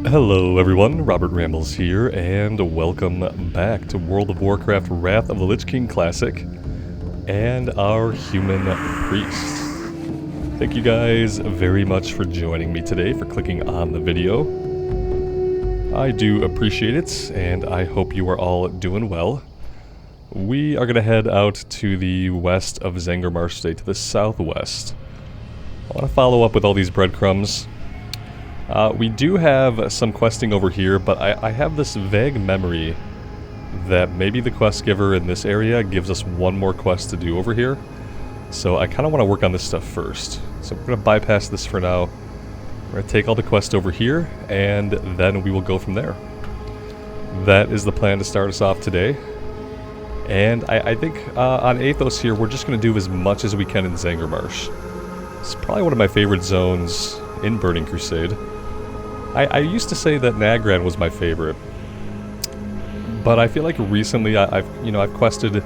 Hello everyone, Robert Rambles here, and welcome back to World of Warcraft Wrath of the Lich King Classic and our Human Priest. Thank you guys very much for joining me today, for clicking on the video. I do appreciate it, and I hope you are all doing well. We are going to head out to the west of Zangarmarsh today, to the southwest. I want to follow up with all these breadcrumbs. We do have some questing over here, but I have this vague memory that maybe the quest giver in this area gives us one more quest to do over here. So I kind of want to work on this stuff first. So we're going to bypass this for now. We're going to take all the quests over here, and then we will go from there. That is the plan to start us off today. And I think on Aythos here, we're just going to do as much as we can in Zangarmarsh. It's probably one of my favorite zones in Burning Crusade. I used to say that Naga was my favorite, but I feel like recently I've quested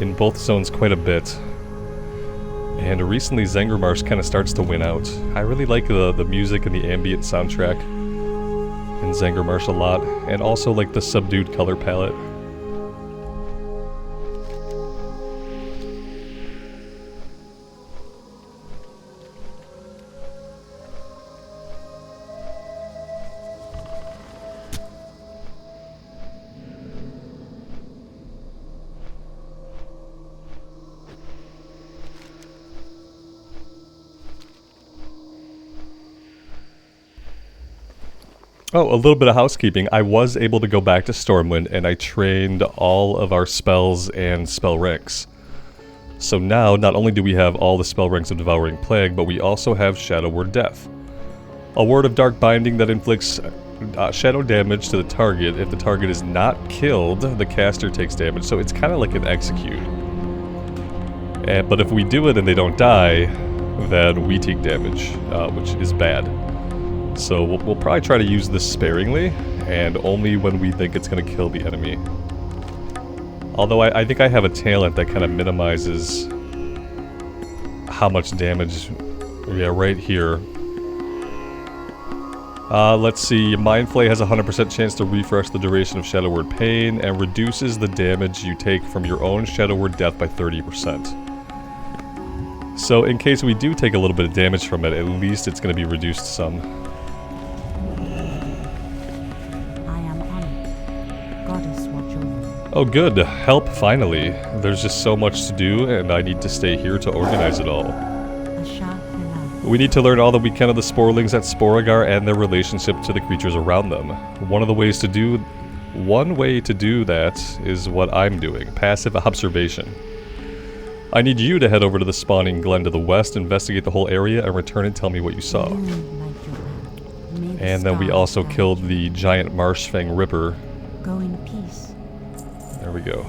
in both zones quite a bit, and recently Zangarmarsh kind of starts to win out. I really like the music and the ambient soundtrack in Zangarmarsh a lot, and also like the subdued color palette. Oh, a little bit of housekeeping. I was able to go back to Stormwind, and I trained all of our spells and spell ranks. So now, not only do we have all the spell ranks of Devouring Plague, but we also have Shadow Word Death. A word of Dark Binding that inflicts shadow damage to the target. If the target is not killed, the caster takes damage, so it's kind of like an execute. But if we do it and they don't die, then we take damage, which is bad. So we'll probably try to use this sparingly, and only when we think it's going to kill the enemy. Although I think I have a talent that kind of minimizes how much damage. Yeah, right here. Let's see, Mind Flay has a 100% chance to refresh the duration of Shadow Word Pain, and reduces the damage you take from your own Shadow Word Death by 30%. So in case we do take a little bit of damage from it, at least it's going to be reduced some. Oh good, help finally. There's just so much to do, and I need to stay here to organize it all. We need to learn all that we can of the Sporelings at Sporar and their relationship to the creatures around them. One way to do that is what I'm doing, passive observation. I need you to head over to the Sporeling Glen to the west, investigate the whole area, and return and tell me what you saw. And then we also killed the giant Marshfang Ripper. Go in peace. There we go.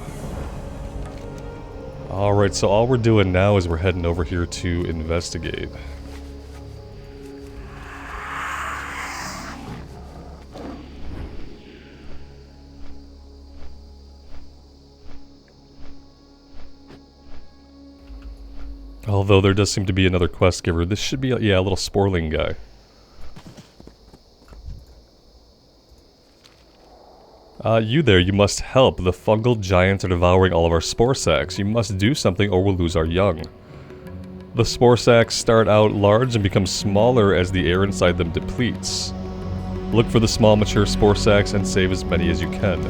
Alright, so all we're doing now is we're heading over here to investigate. Although there does seem to be another quest giver. This should be, yeah, a little Sporeling guy. You there, you must help. The fungal giants are devouring all of our spore sacs. You must do something or we'll lose our young. The spore sacs start out large and become smaller as the air inside them depletes. Look for the small mature spore sacs and save as many as you can.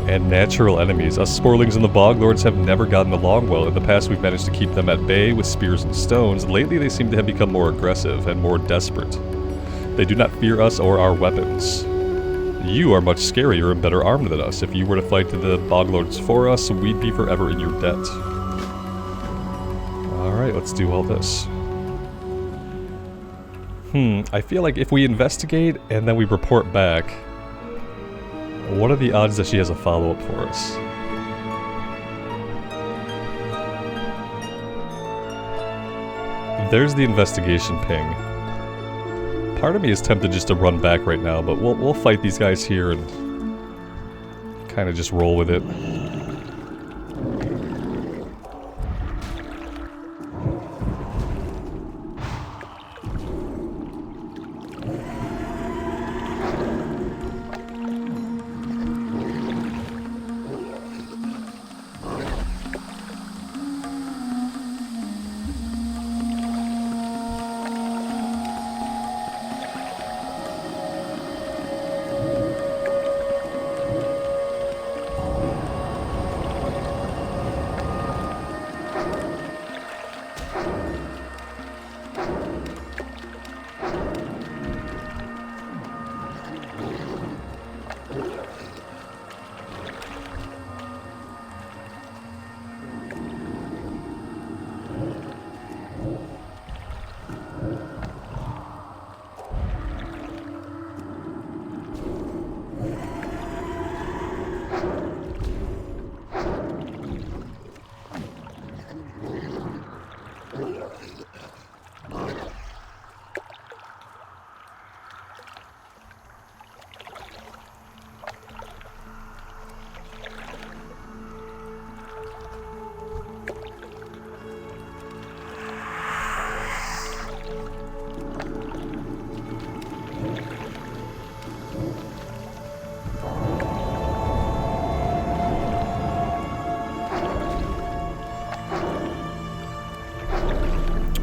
And natural enemies. Us Sporelings and the Bog Lords have never gotten along well. In the past we've managed to keep them at bay with spears and stones. Lately they seem to have become more aggressive and more desperate. They do not fear us or our weapons. You are much scarier and better armed than us. If you were to fight the Bog Lords for us, we'd be forever in your debt. Alright, let's do all this. I feel like if we investigate and then we report back, what are the odds that she has a follow-up for us? There's the investigation ping. Part of me is tempted just to run back right now, but we'll fight these guys here and kind of just roll with it.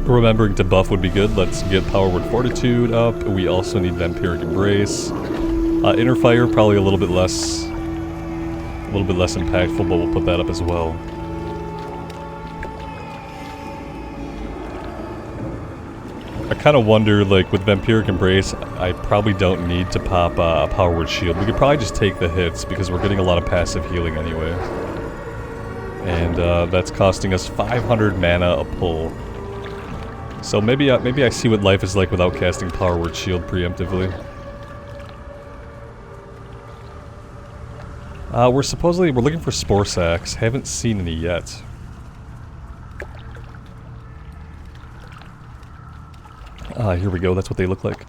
Remembering to buff would be good. Let's get Power Word Fortitude up. We also need Vampiric Embrace. Inner Fire, probably a little bit less impactful, but we'll put that up as well. I kind of wonder, like, with Vampiric Embrace, I probably don't need to pop a Power Word Shield. We could probably just take the hits, because we're getting a lot of passive healing anyway. And that's costing us 500 mana a pull. So maybe I see what life is like without casting Power Word Shield preemptively. We're looking for Spore Sacks. Haven't seen any yet. Here we go. That's what they look like.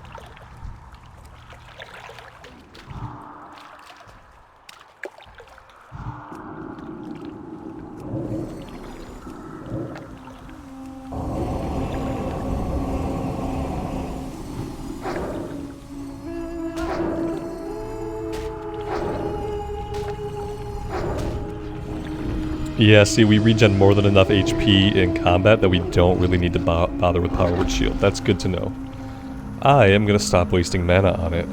Yeah, see, we regen more than enough HP in combat that we don't really need to bother with Power Word Shield. That's good to know. I am going to stop wasting mana on it.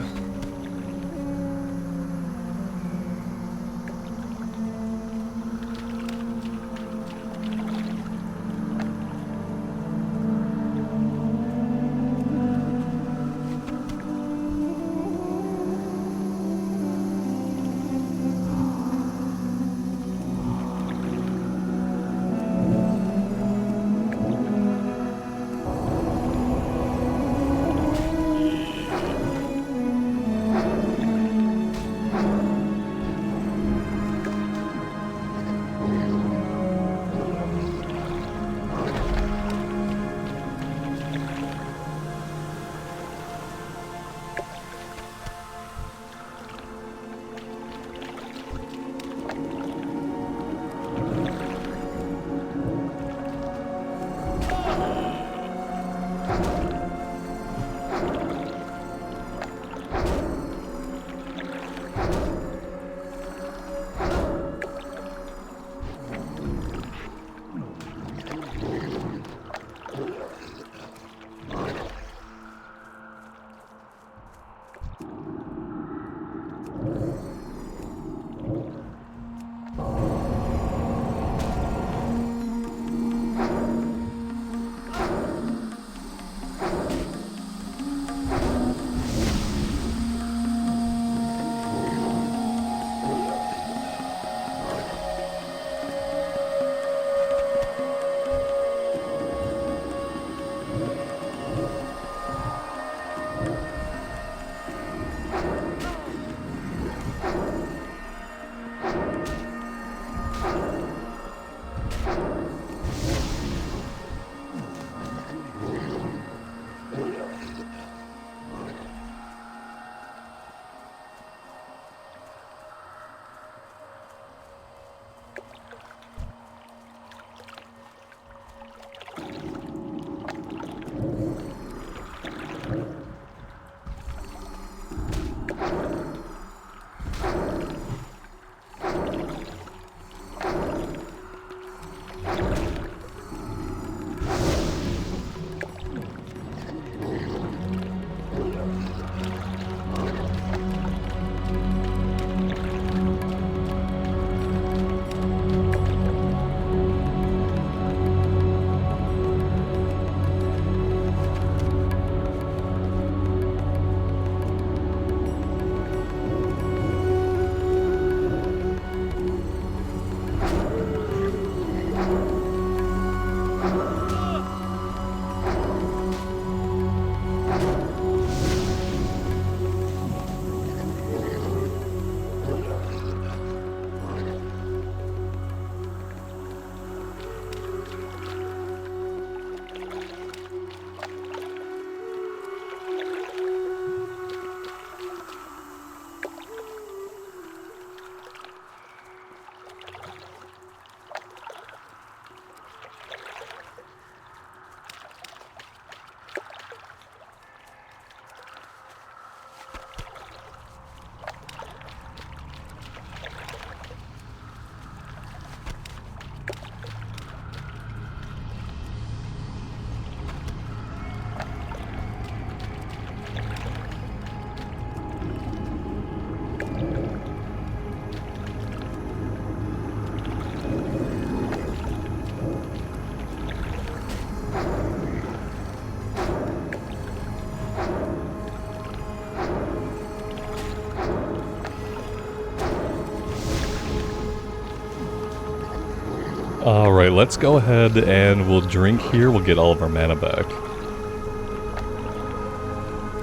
Alright, let's go ahead and we'll drink here. We'll get all of our mana back.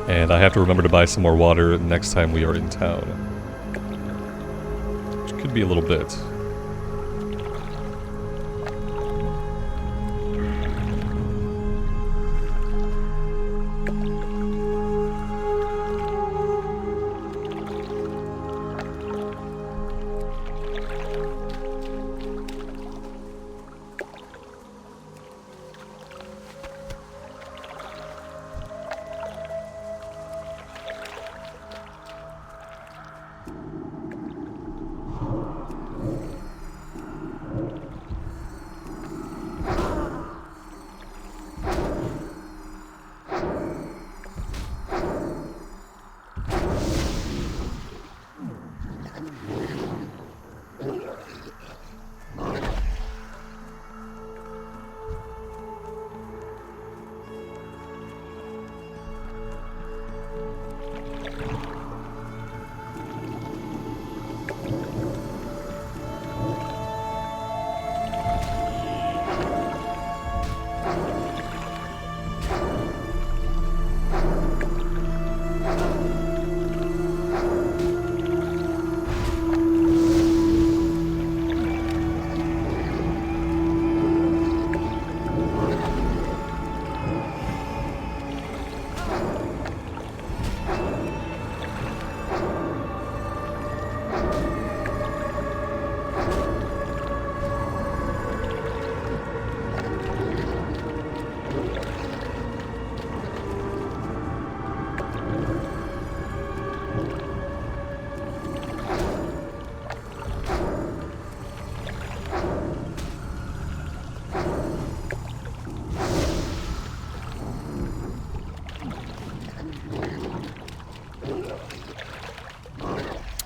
And I have to remember to buy some more water next time we are in town. Which could be a little bit.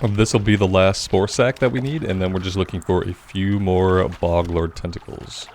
This will be the last spore sack that we need, and then we're just looking for a few more Boglord tentacles.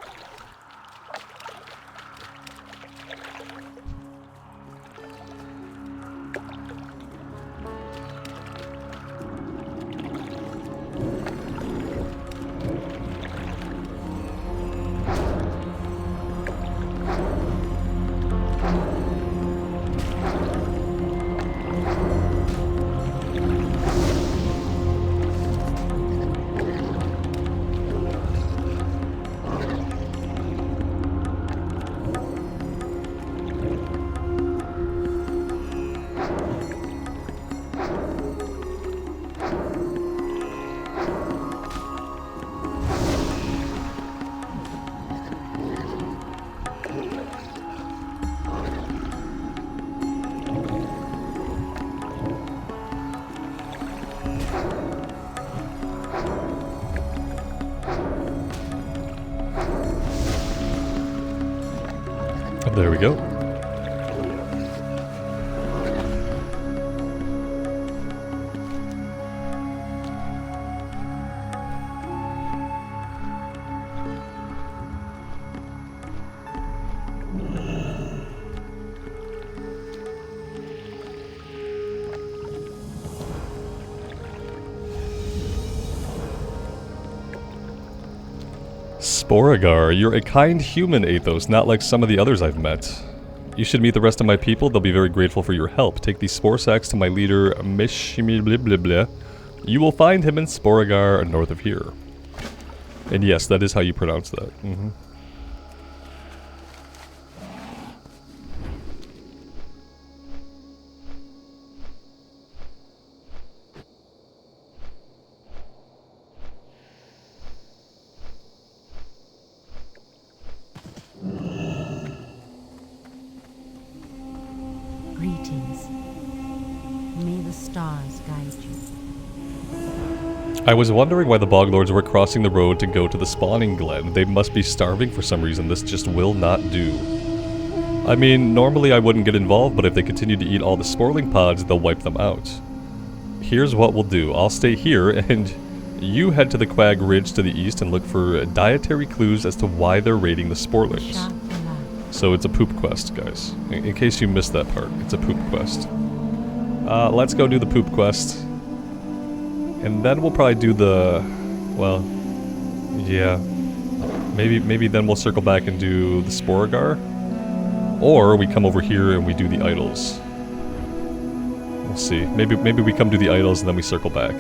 There we go. Sporar, you're a kind human, Aythos, not like some of the others I've met. You should meet the rest of my people, they'll be very grateful for your help. Take these spore sacks to my leader, Mishimibliblibli. You will find him in Sporar, north of here. And yes, that is how you pronounce that. Greetings. May the stars guide you. I was wondering why the Boglords were crossing the road to go to the Sporeling Glen. They must be starving for some reason. This just will not do. I mean, normally I wouldn't get involved, but if they continue to eat all the Sporeling pods, they'll wipe them out. Here's what we'll do. I'll stay here, and you head to the Quag Ridge to the east and look for dietary clues as to why they're raiding the Sporelings. So it's a poop quest, guys. In case you missed that part, it's a poop quest. Let's go do the poop quest. And then we'll probably do the... well, yeah. Maybe then we'll circle back and do the Sporar. Or we come over here and we do the idols. We'll see. Maybe we come do the idols and then we circle back.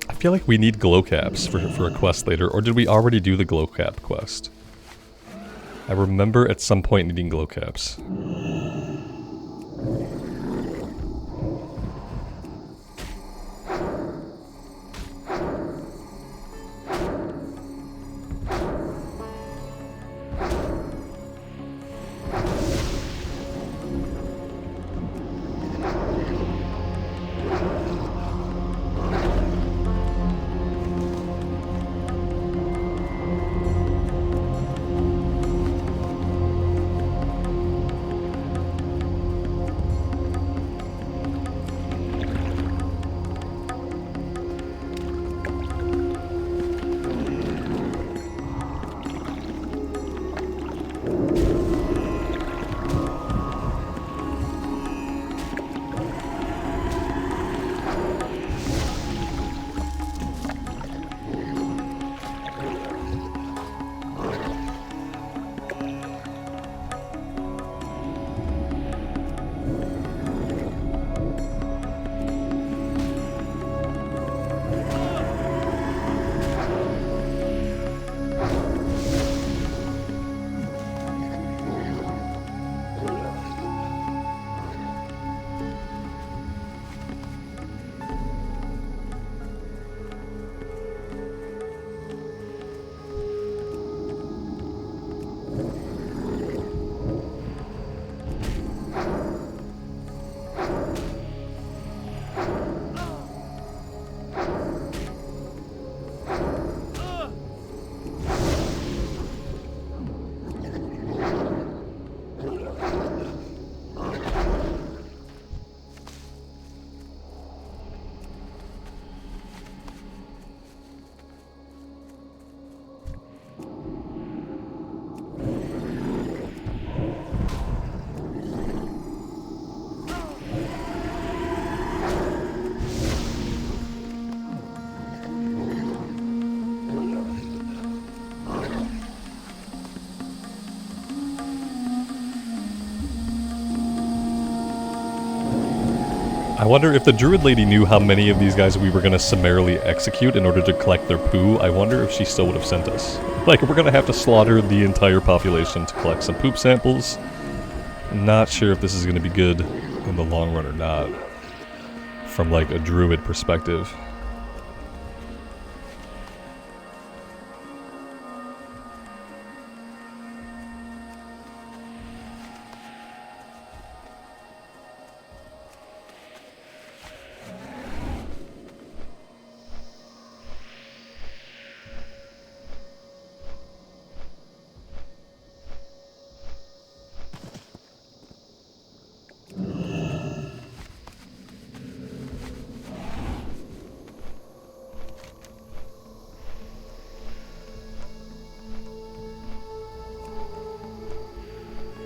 I feel like we need glow caps for a quest later, or did we already do the glow cap quest? I remember at some point needing glow caps. I wonder if the druid lady knew how many of these guys we were going to summarily execute in order to collect their poo. I wonder if she still would have sent us. Like, we're going to have to slaughter the entire population to collect some poop samples. Not sure if this is going to be good in the long run or not, from like a druid perspective.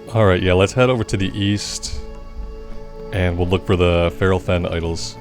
Alright, yeah, let's head over to the east, and we'll look for the Feral Fen idols.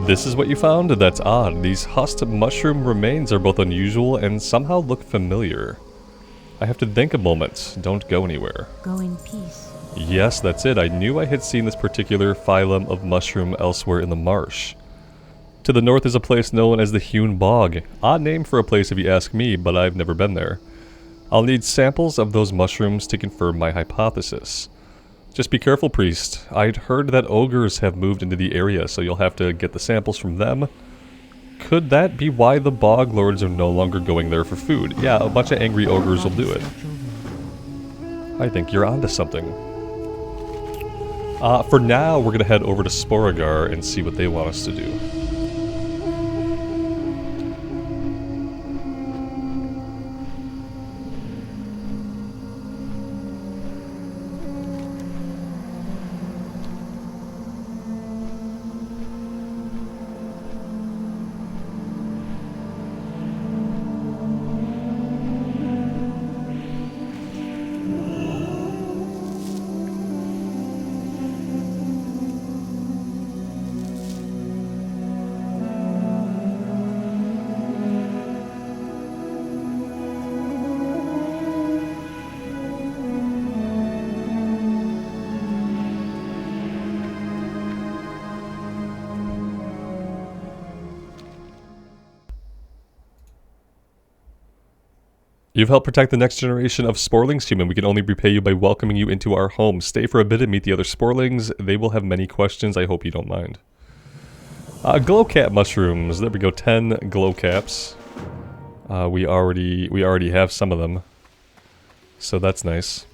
This is what you found? That's odd. These husked mushroom remains are both unusual and somehow look familiar. I have to think a moment. Don't go anywhere. Go in peace. Yes, that's it. I knew I had seen this particular phylum of mushroom elsewhere in the marsh. To the north is a place known as the Hewn Bog. Odd name for a place if you ask me, but I've never been there. I'll need samples of those mushrooms to confirm my hypothesis. Just be careful, priest. I'd heard that ogres have moved into the area, so you'll have to get the samples from them. Could that be why the bog lords are no longer going there for food? Yeah, a bunch of angry ogres will do it. I think you're onto something. For now, we're going to head over to Sporar and see what they want us to do. You've helped protect the next generation of Sporelings, human. We can only repay you by welcoming you into our home. Stay for a bit and meet the other Sporelings. They will have many questions. I hope you don't mind. Glow cap mushrooms. There we go. 10 glow caps. We already have some of them, so that's nice.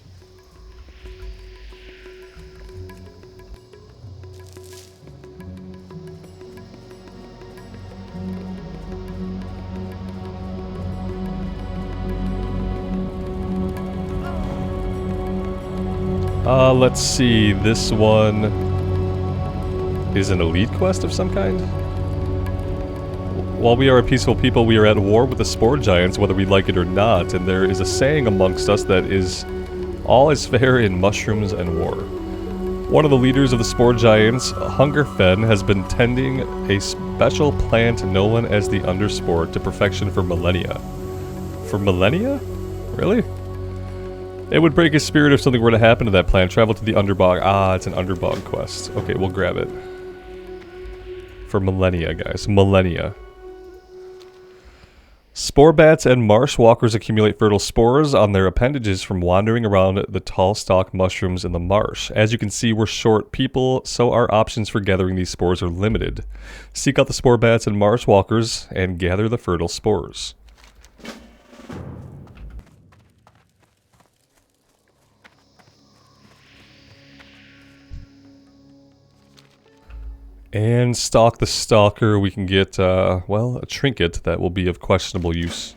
Let's see, this one is an elite quest of some kind? While we are a peaceful people, we are at war with the Spore Giants, whether we like it or not, and there is a saying amongst us that is, all is fair in mushrooms and war. One of the leaders of the Spore Giants, Hungerfen, has been tending a special plant known as the Underspore to perfection for millennia. For millennia? Really? It would break his spirit if something were to happen to that plant. Travel to the Underbog. Ah, it's an Underbog quest. Okay, we'll grab it. For millennia, guys. Millennia. Spore bats and marsh walkers accumulate fertile spores on their appendages from wandering around the tall stalk mushrooms in the marsh. As you can see, we're short people, so our options for gathering these spores are limited. Seek out the spore bats and marsh walkers and gather the fertile spores. And stalk the stalker, we can get, well, a trinket that will be of questionable use.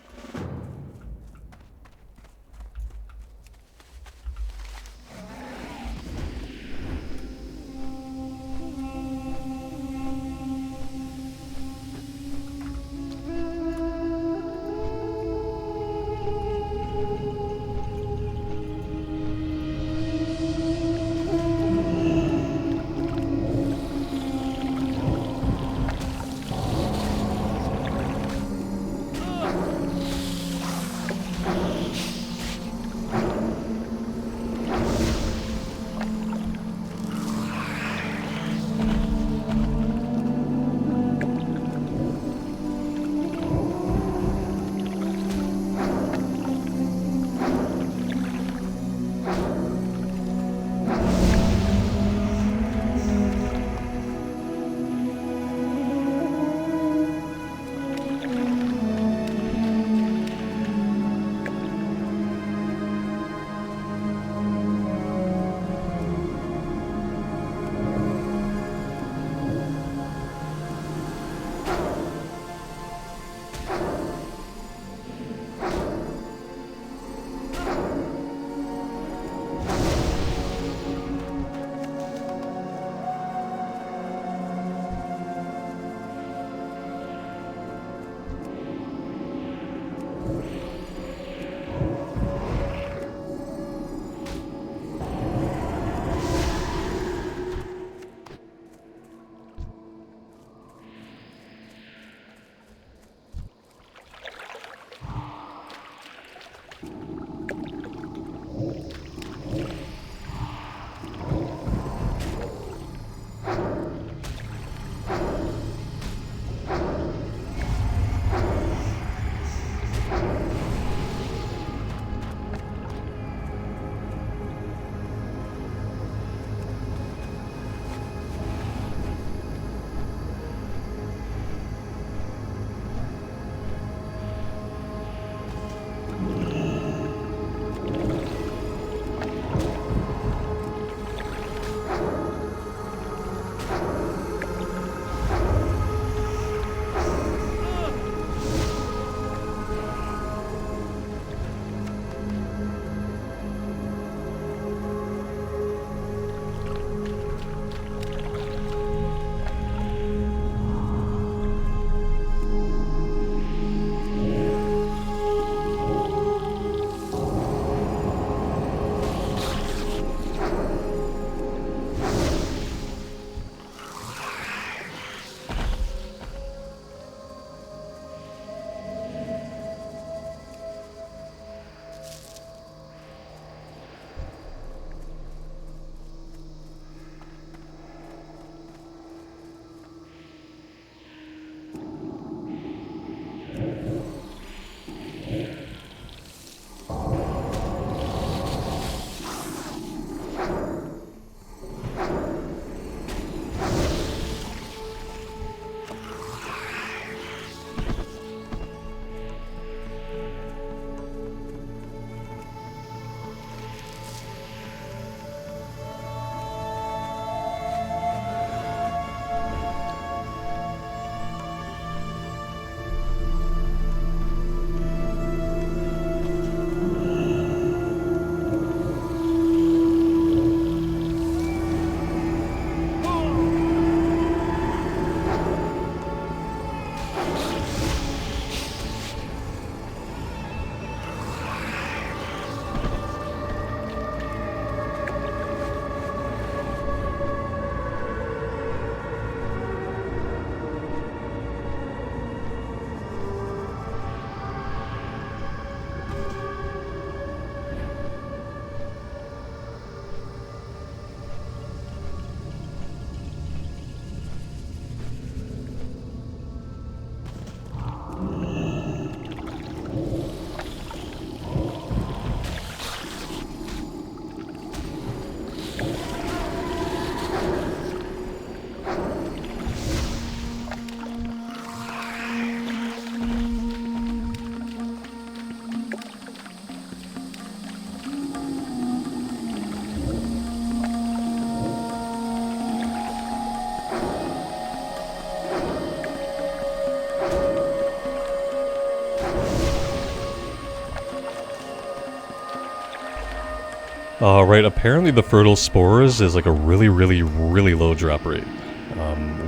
Right, apparently the fertile spores is like a really, really, really low drop rate.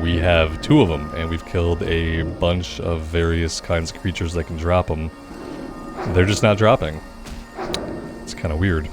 We have 2 of them, and we've killed a bunch of various kinds of creatures that can drop them. They're just not dropping. It's kind of weird.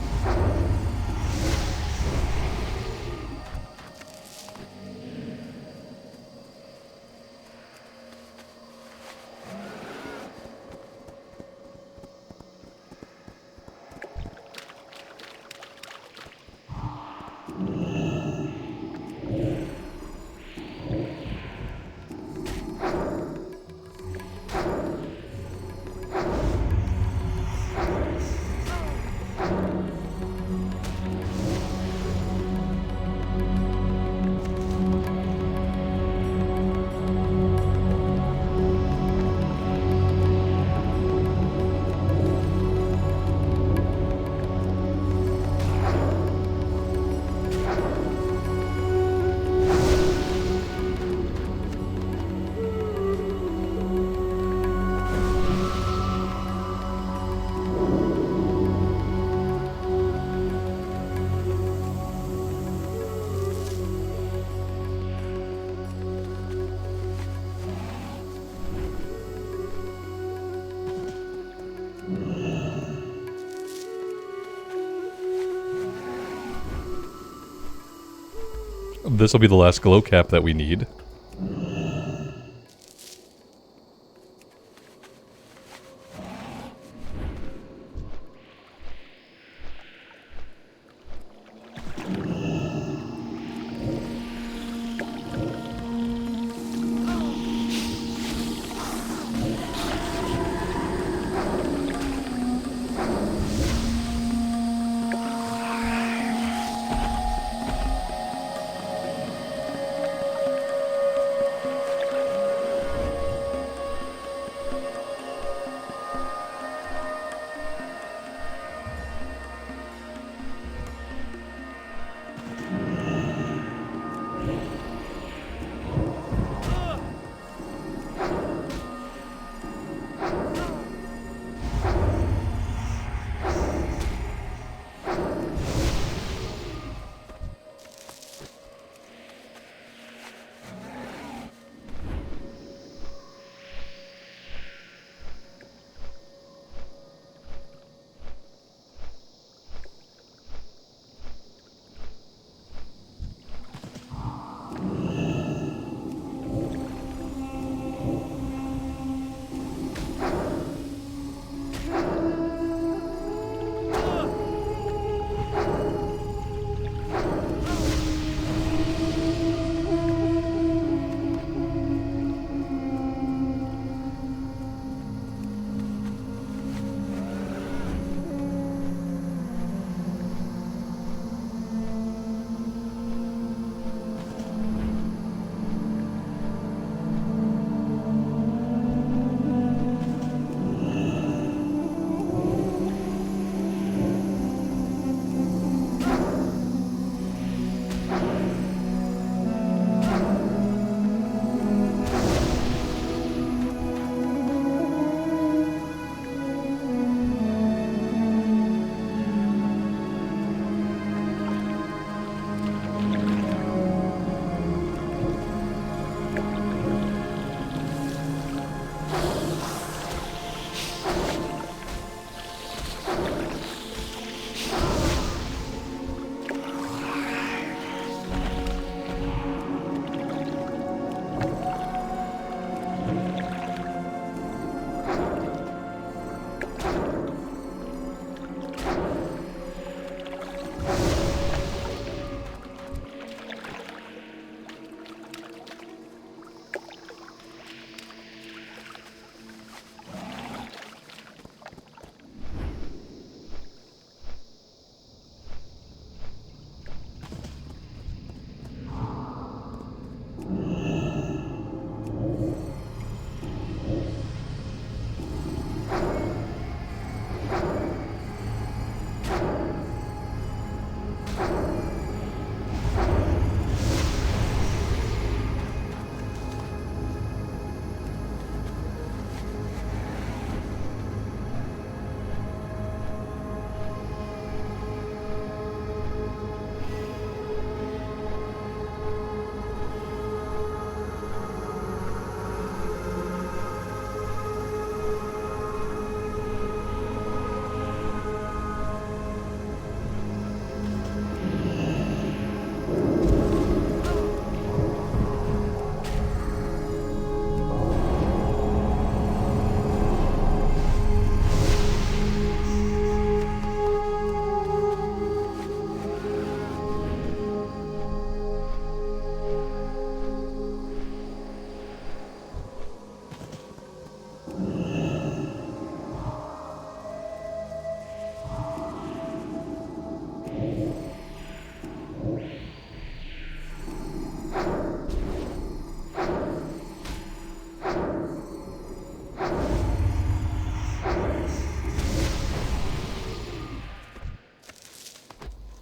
This will be the last glow cap that we need.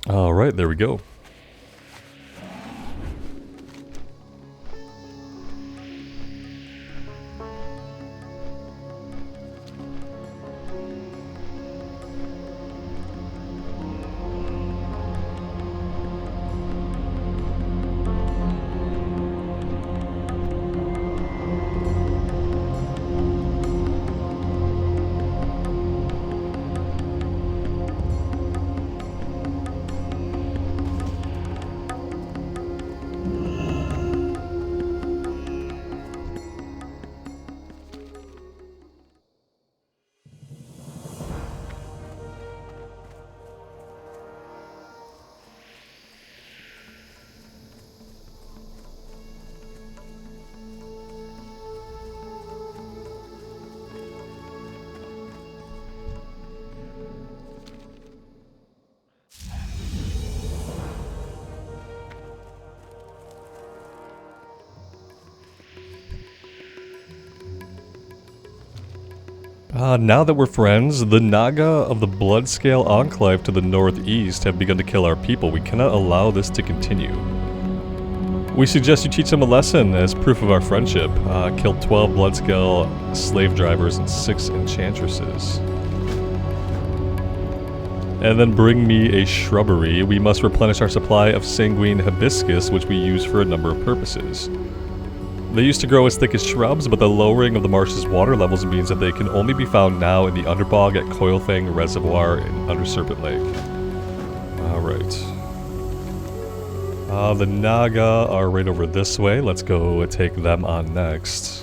Alright, there we go. Now that we're friends, the Naga of the Bloodscale Enclave to the northeast have begun to kill our people. We cannot allow this to continue. We suggest you teach them a lesson as proof of our friendship. Killed 12 Bloodscale slave drivers and 6 enchantresses. And then bring me a shrubbery. We must replenish our supply of sanguine hibiscus, which we use for a number of purposes. They used to grow as thick as shrubs, but the lowering of the marsh's water levels means that they can only be found now in the underbog at Coilfang Reservoir in Under Serpent Lake. Alright. The Naga are right over this way. Let's go take them on next.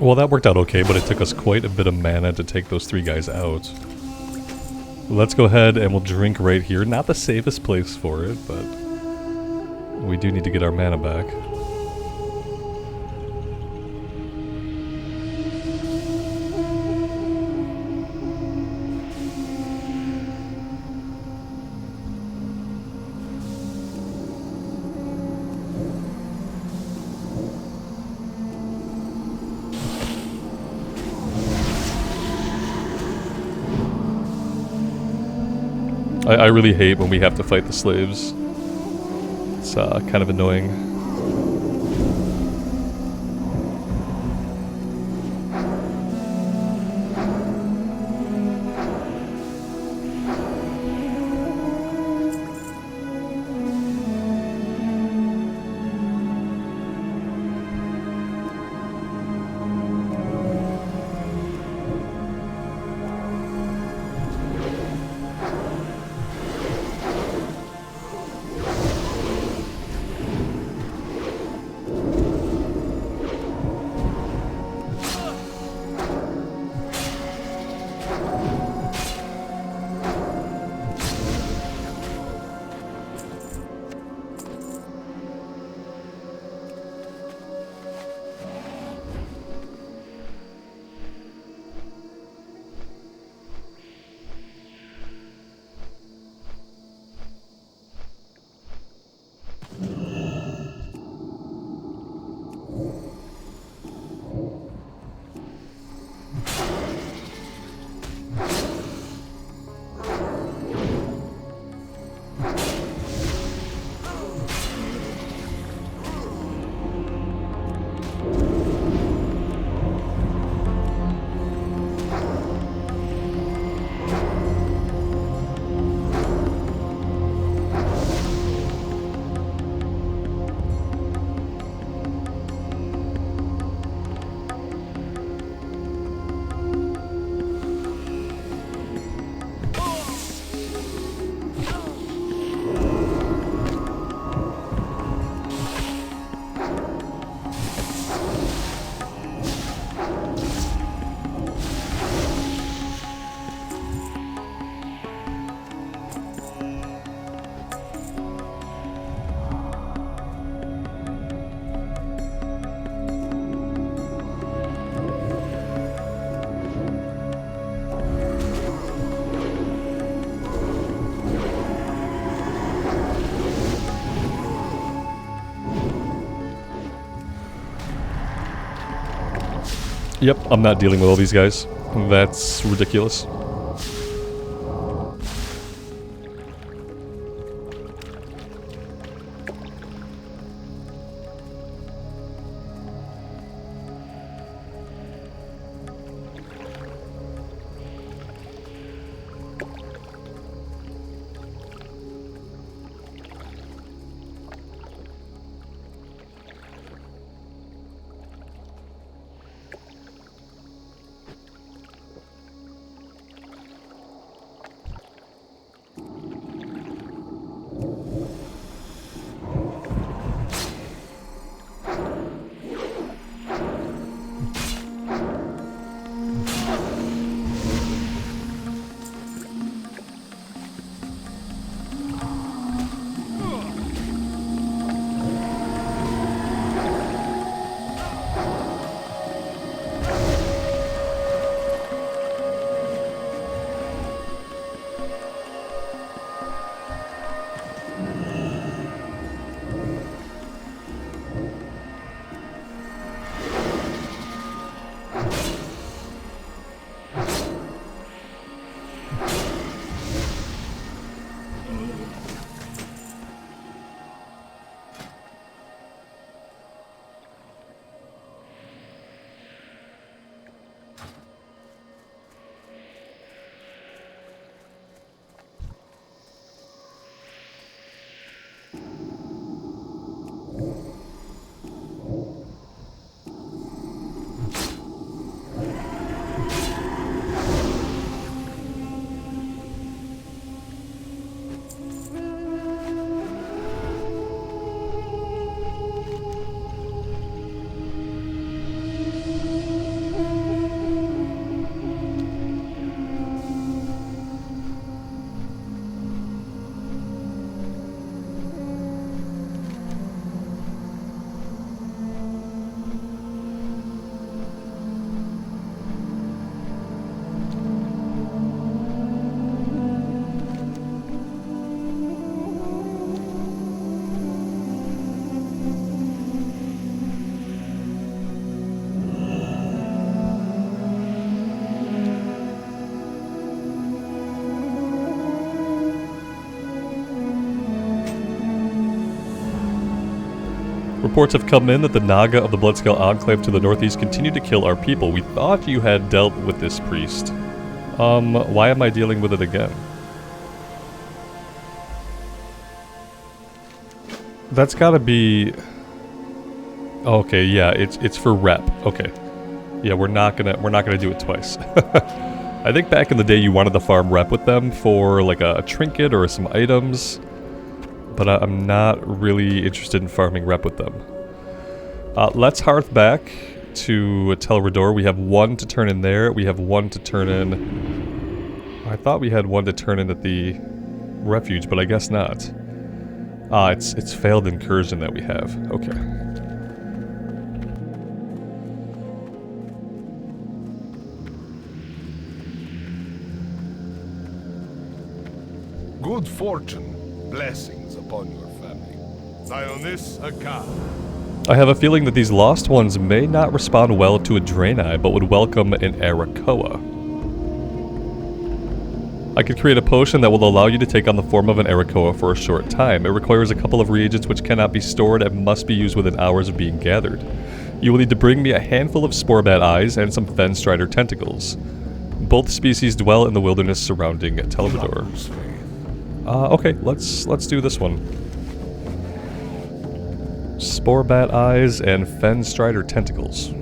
Well, that worked out okay, but it took us quite a bit of mana to take those 3 guys out. Let's go ahead and we'll drink right here. Not the safest place for it, but we do need to get our mana back. I really hate when we have to fight the slaves. It's kind of annoying. Yep, I'm not dealing with all these guys. That's ridiculous. Reports have come in that the Naga of the Bloodscale Enclave to the northeast continue to kill our people. We thought you had dealt with this priest. Why am I dealing with it again? That's gotta be... Okay, yeah, it's for rep. Okay. Yeah, we're not gonna do it twice. I think back in the day you wanted to farm rep with them for like a trinket or some items, but I'm not really interested in farming rep with them. Let's hearth back to Telrador. We have one to turn in there. We have one to turn in... I thought we had one to turn in at the refuge, but I guess not. It's failed incursion that we have. Okay. Good fortune, blessings upon your family. Zionis Akar. I have a feeling that these lost ones may not respond well to a Draenei, but would welcome an Arakoa. I could create a potion that will allow you to take on the form of an Arakoa for a short time. It requires a couple of reagents which cannot be stored and must be used within hours of being gathered. You will need to bring me a handful of Sporebat eyes and some Fenstrider tentacles. Both species dwell in the wilderness surrounding Telrador. Okay, let's do this one. Sporebat eyes and Fenstrider tentacles.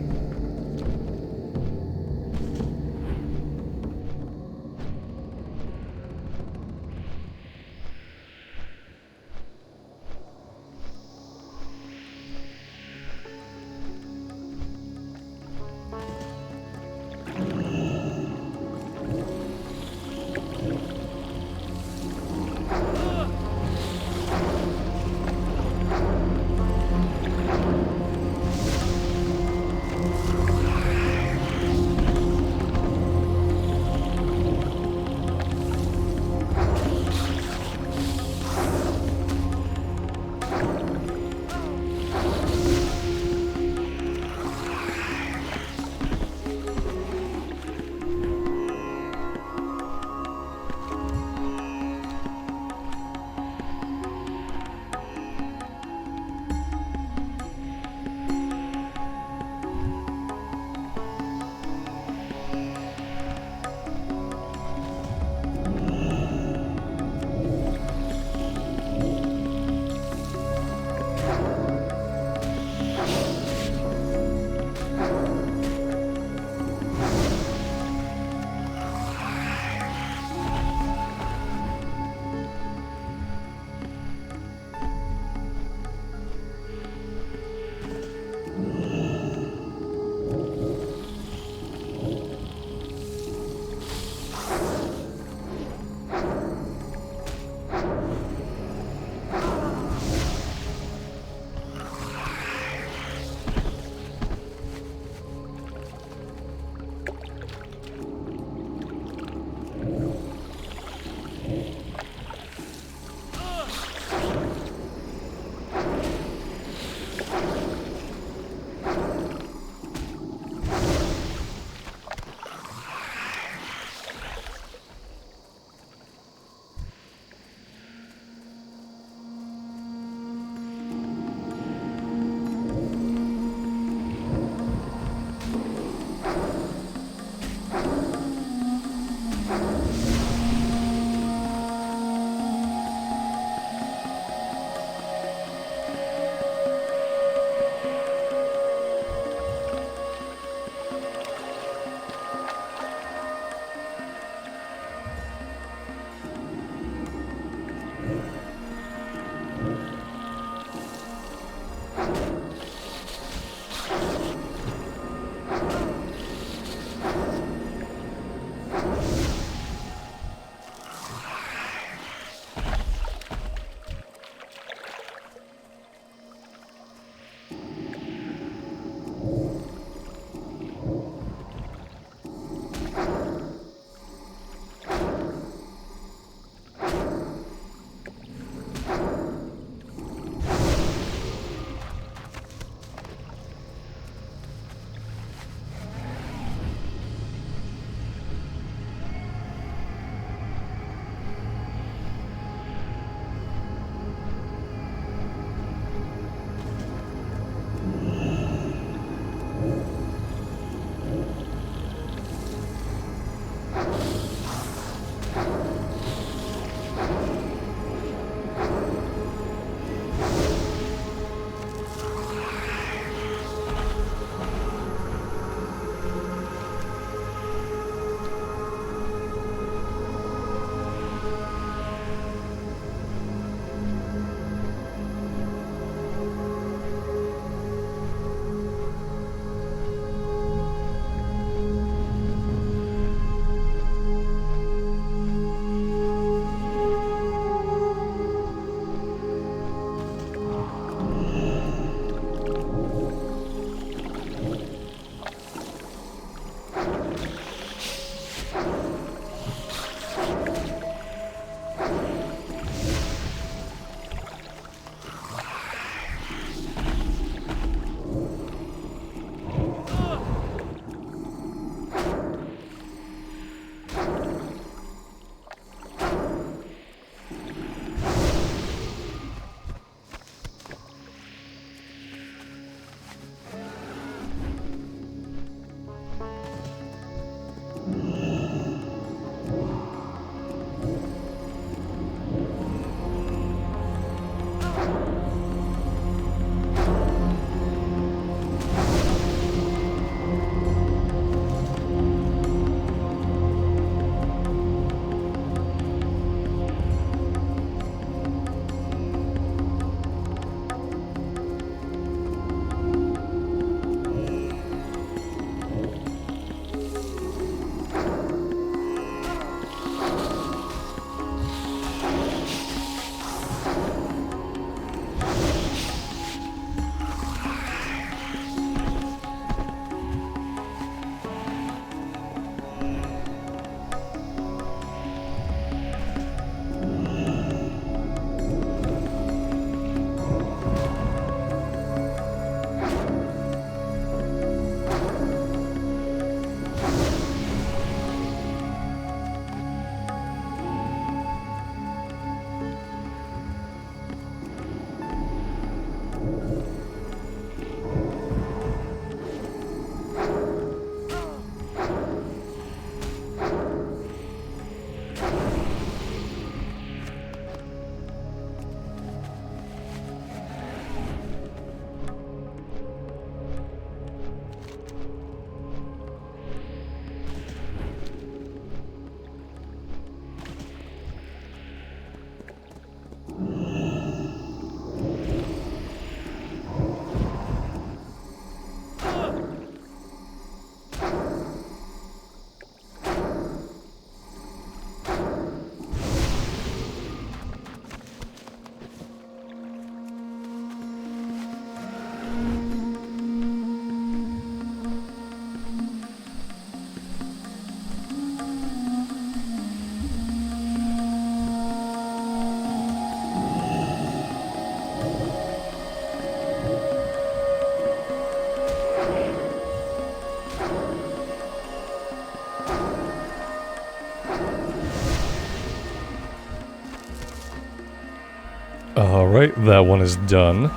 Alright, that one is done.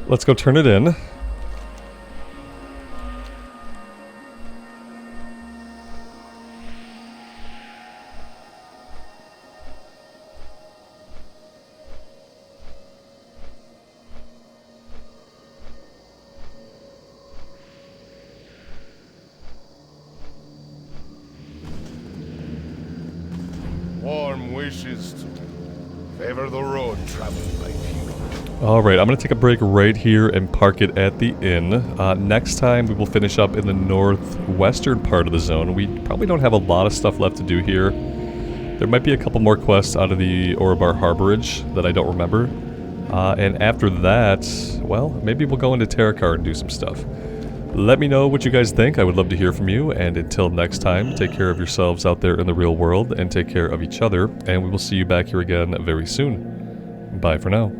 Let's go turn it in. Warm wishes to favor the road traveled by few. Alright, I'm going to take a break right here and park it at the inn. Next time we will finish up in the northwestern part of the zone. We probably don't have a lot of stuff left to do here. There might be a couple more quests out of the Orobar Harborage that I don't remember. And after that, well, maybe we'll go into Terrakar and do some stuff. Let me know what you guys think. I would love to hear from you. And until next time, take care of yourselves out there in the real world and take care of each other. And we will see you back here again very soon. Bye for now.